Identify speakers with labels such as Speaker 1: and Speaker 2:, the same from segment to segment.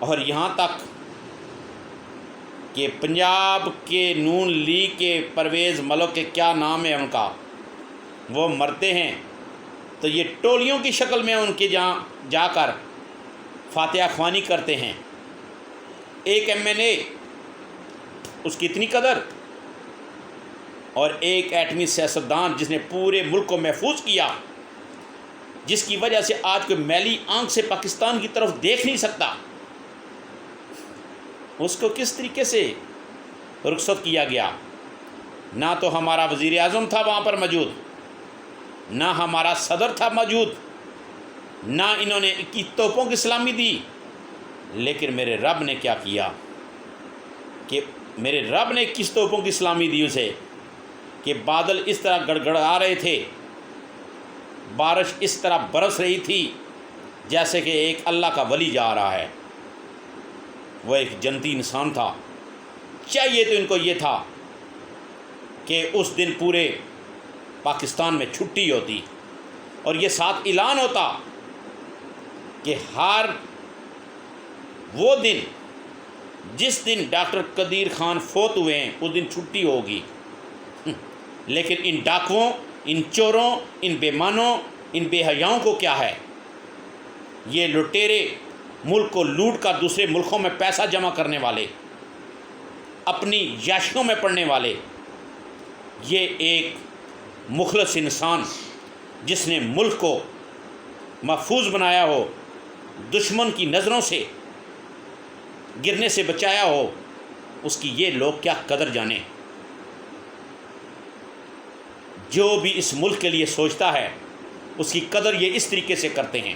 Speaker 1: اور یہاں تک کہ پنجاب کے نون لیگ کے پرویز ملک کے کیا نام ہے ان کا، وہ مرتے ہیں تو یہ ٹولیوں کی شکل میں ان کے جہاں جا کر فاتحہ خوانی کرتے ہیں۔ ایک MNA اس کی اتنی قدر، اور ایک ایٹمی سیاستدان جس نے پورے ملک کو محفوظ کیا، جس کی وجہ سے آج کوئی میلی آنکھ سے پاکستان کی طرف دیکھ نہیں سکتا، اس کو کس طریقے سے رخصت کیا گیا؟ نہ تو ہمارا وزیر اعظم تھا وہاں پر موجود، نہ ہمارا صدر تھا موجود، نہ انہوں نے 21 توپوں کی سلامی دی، لیکن میرے رب نے کیا کیا کہ میرے رب نے 21 توپوں کی سلامی دی اسے کہ بادل اس طرح گڑگڑا رہے تھے، بارش اس طرح برس رہی تھی جیسے کہ ایک اللہ کا ولی جا رہا ہے۔ وہ ایک جنتی انسان تھا، چاہیے تو ان کو یہ تھا کہ اس دن پورے پاکستان میں چھٹی ہوتی اور یہ ساتھ اعلان ہوتا کہ ہر وہ دن جس دن ڈاکٹر قدیر خان فوت ہوئے ہیں اس دن چھٹی ہوگی، لیکن ان ڈاکوؤں، ان چوروں، ان بےمانوں، ان بے حیاؤں کو کیا ہے؟ یہ لٹیرے ملک کو لوٹ کر دوسرے ملکوں میں پیسہ جمع کرنے والے، اپنی یاشیوں میں پڑنے والے، یہ ایک مخلص انسان جس نے ملک کو محفوظ بنایا ہو، دشمن کی نظروں سے گرنے سے بچایا ہو، اس کی یہ لوگ کیا قدر جانیں۔ جو بھی اس ملک کے لیے سوچتا ہے اس کی قدر یہ اس طریقے سے کرتے ہیں۔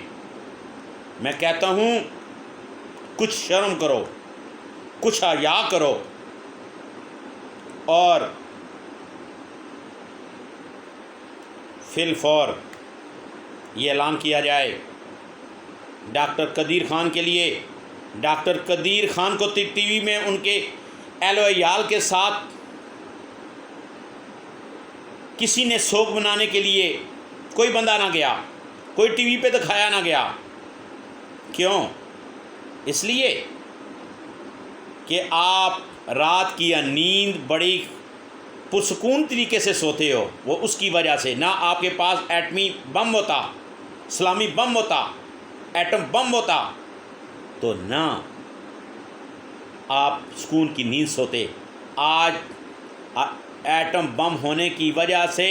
Speaker 1: میں کہتا ہوں کچھ شرم کرو، کچھ حیا کرو، اور فی الفور یہ اعلان کیا جائے ڈاکٹر قدیر خان کے لیے۔ ڈاکٹر قدیر خان کو ٹی وی میں ان کے اہل و عیال کے ساتھ کسی نے سوگ منانے کے لیے کوئی بندہ نہ گیا، کوئی ٹی وی پہ دکھایا نہ گیا۔ کیوں؟ اس لیے کہ آپ رات کی نیند بڑی پرسکون طریقے سے سوتے ہو، وہ اس کی وجہ سے۔ نہ آپ کے پاس ایٹمی بم ہوتا، اسلامی بم ہوتا، ایٹم بم ہوتا تو نہ آپ سکون کی نیند سوتے۔ آج ایٹم بم ہونے کی وجہ سے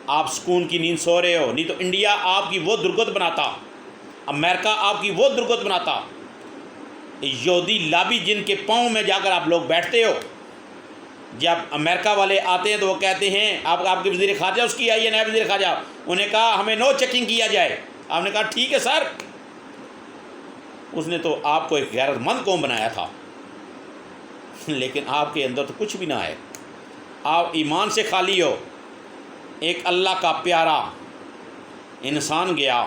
Speaker 1: آپ سکون کی نیند سو رہے ہو، نہیں تو انڈیا آپ کی وہ درگت بناتا، امریکہ آپ کی وہ درگت بناتا۔ یہودی لابی جن کے پاؤں میں جا کر آپ لوگ بیٹھتے ہو، جب امریکہ والے آتے ہیں تو وہ کہتے ہیں آپ کے وزیر خارجہ اس کی آئی ہے نئے وزیر خارجہ، انہیں کہا ہمیں نو چیکنگ کیا جائے، آپ نے کہا ٹھیک ہے سر۔ اس نے تو آپ کو ایک غیرت مند قوم بنایا تھا، لیکن آپ کے اندر تو کچھ بھی نہ ہے، آپ ایمان سے خالی ہو۔ ایک اللہ کا پیارا انسان گیا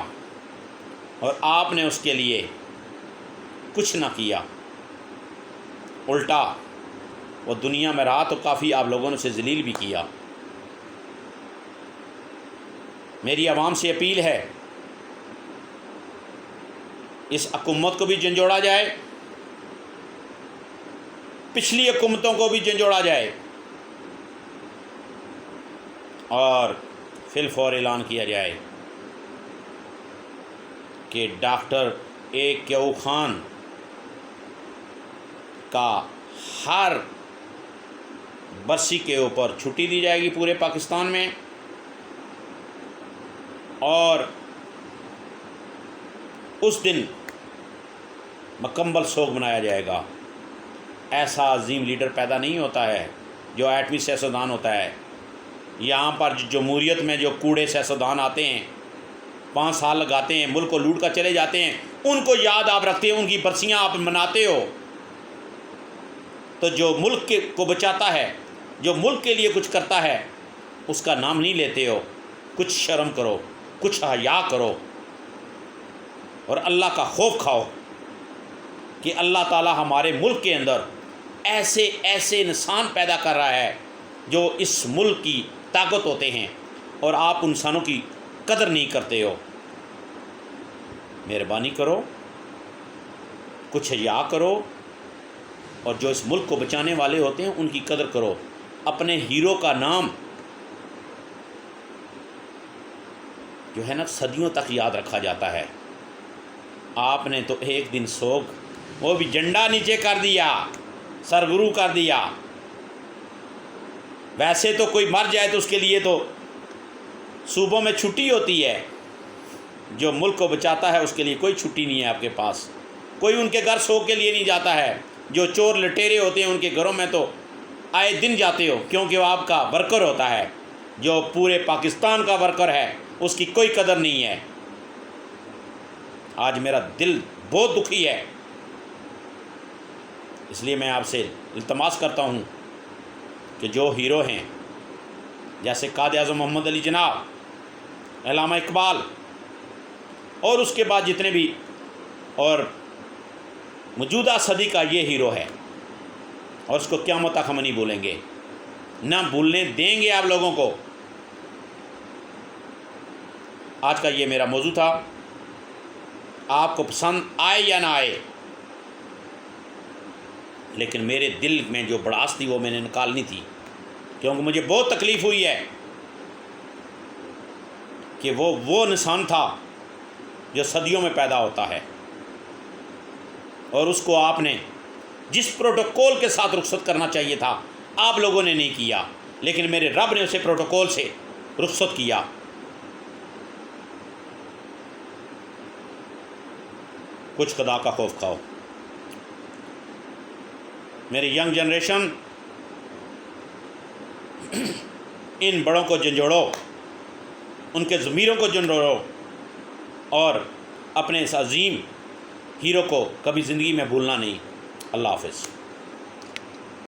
Speaker 1: اور آپ نے اس کے لیے کچھ نہ کیا، الٹا وہ دنیا میں رہا تو کافی آپ لوگوں نے اسے ذلیل بھی کیا۔ میری عوام سے اپیل ہے اس حکومت کو بھی جھنجھوڑا جائے، پچھلی حکومتوں کو بھی جھنجھوڑا جائے، اور فی الفور اعلان کیا جائے کہ ڈاکٹر A.Q خان کا ہر برسی کے اوپر چھٹی دی جائے گی پورے پاکستان میں، اور اس دن مکمل سوگ منایا جائے گا۔ ایسا عظیم لیڈر پیدا نہیں ہوتا ہے جو ایٹمی سیاستدان ہوتا ہے۔ یہاں پر جمہوریت میں جو کوڑے سیاستدان آتے ہیں، 5 سال لگاتے ہیں، ملک کو لوٹ کر چلے جاتے ہیں، ان کو یاد آپ رکھتے ہیں، ان کی برسیاں آپ مناتے ہو، تو جو ملک کو بچاتا ہے، جو ملک کے لیے کچھ کرتا ہے، اس کا نام نہیں لیتے ہو۔ کچھ شرم کرو، کچھ حیا کرو، اور اللہ کا خوف کھاؤ کہ اللہ تعالی ہمارے ملک کے اندر ایسے ایسے انسان پیدا کر رہا ہے جو اس ملک کی طاقت ہوتے ہیں، اور آپ انسانوں کی قدر نہیں کرتے ہو۔ مہربانی کرو، کچھ حیا کرو، اور جو اس ملک کو بچانے والے ہوتے ہیں ان کی قدر کرو۔ اپنے ہیرو کا نام جو ہے نا صدیوں تک یاد رکھا جاتا ہے۔ آپ نے تو ایک دن سوگ وہ بھی جھنڈا نیچے کر دیا، سرگرو کر دیا۔ ویسے تو کوئی مر جائے تو اس کے لیے تو صوبوں میں چھٹی ہوتی ہے، جو ملک کو بچاتا ہے اس کے لیے کوئی چھٹی نہیں ہے آپ کے پاس۔ کوئی ان کے گھر سوگ کے لیے نہیں جاتا ہے۔ جو چور لٹیرے ہوتے ہیں ان کے گھروں میں تو آئے دن جاتے ہو، کیونکہ وہ آپ کا ورکر ہوتا ہے۔ جو پورے پاکستان کا ورکر ہے اس کی کوئی قدر نہیں ہے۔ آج میرا دل بہت دکھی ہے، اس لیے میں آپ سے التماس کرتا ہوں کہ جو ہیرو ہیں جیسے قائد اعظم محمد علی جناح، علامہ اقبال، اور اس کے بعد جتنے بھی، اور موجودہ صدی کا یہ ہیرو ہے، اور اس کو قیامت تک ہم نہیں بھولیں گے، نہ بھولنے دیں گے آپ لوگوں کو۔ آج کا یہ میرا موضوع تھا، آپ کو پسند آئے یا نہ آئے، لیکن میرے دل میں جو بڑاس تھی وہ میں نے نکالنی تھی، کیونکہ مجھے بہت تکلیف ہوئی ہے کہ وہ انسان تھا جو صدیوں میں پیدا ہوتا ہے، اور اس کو آپ نے جس پروٹوکول کے ساتھ رخصت کرنا چاہیے تھا آپ لوگوں نے نہیں کیا، لیکن میرے رب نے اسے پروٹوکول سے رخصت کیا۔ کچھ خدا کا خوف کھاؤ۔ میری ینگ جنریشن، ان بڑوں کو جھنجھوڑو، ان کے ضمیروں کو جھنجھوڑو، اور اپنے اس عظیم ہیرو کو کبھی زندگی میں بھولنا نہیں۔ اللہ حافظ۔